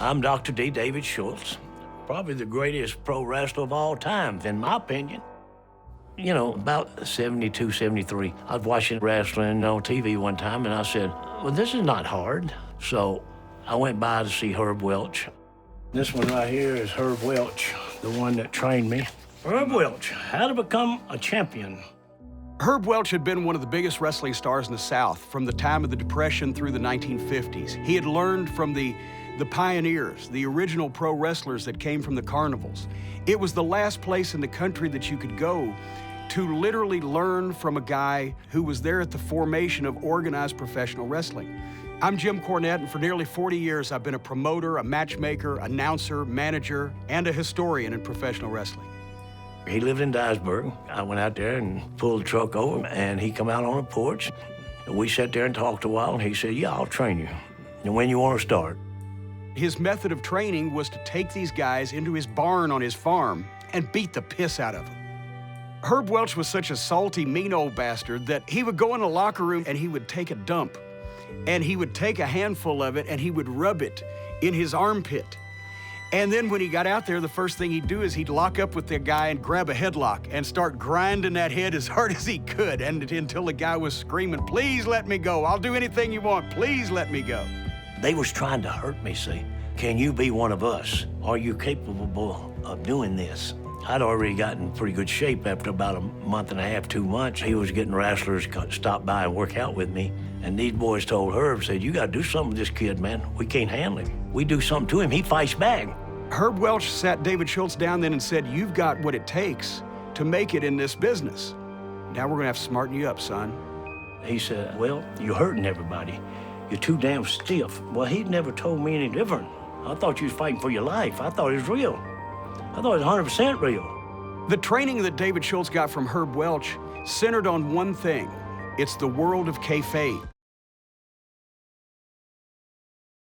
I'm Dr. D. David Schultz, probably the greatest pro wrestler of all time, in my opinion. You know, about 72, 73, I was watching wrestling on TV one time, and I said, well, this is not hard. So I went by to see Herb Welch. This one right here is Herb Welch, the one that trained me. Herb Welch, how to become a champion. Herb Welch had been one of the biggest wrestling stars in the South from the time of the Depression through the 1950s. He had learned from the pioneers, the original pro wrestlers that came from the carnivals. It was the last place in the country that you could go to literally learn from a guy who was there at the formation of organized professional wrestling. I'm Jim Cornette, and for nearly 40 years, I've been a promoter, a matchmaker, announcer, manager, and a historian in professional wrestling. He lived in Dyersburg. I went out there and pulled the truck over, and he come out on the porch. We sat there and talked a while, and he said, yeah, I'll train you. And when you want to start? His method of training was to take these guys into his barn on his farm and beat the piss out of them. Herb Welch was such a salty, mean old bastard that he would go in the locker room and he would take a dump. And he would take a handful of it and he would rub it in his armpit. And then when he got out there, the first thing he'd do is he'd lock up with the guy and grab a headlock and start grinding that head as hard as he could, and until the guy was screaming, please let me go. I'll do anything you want. Please let me go. They was trying to hurt me, see. Can you be one of us? Are you capable of doing this? I'd already gotten in pretty good shape after about a month and a half, 2 months. He was getting wrestlers to stop by and work out with me. And these boys told Herb, said, you gotta do something with this kid, man. We can't handle him. We do something to him, he fights back. Herb Welch sat David Schultz down then and said, you've got what it takes to make it in this business. Now we're gonna have to smarten you up, son. He said, well, you're hurting everybody. You're too damn stiff. Well, he'd never told me any different. I thought you was fighting for your life. I thought it was real. I thought it was 100% real. The training that David Schultz got from Herb Welch centered on one thing. It's the world of kayfabe.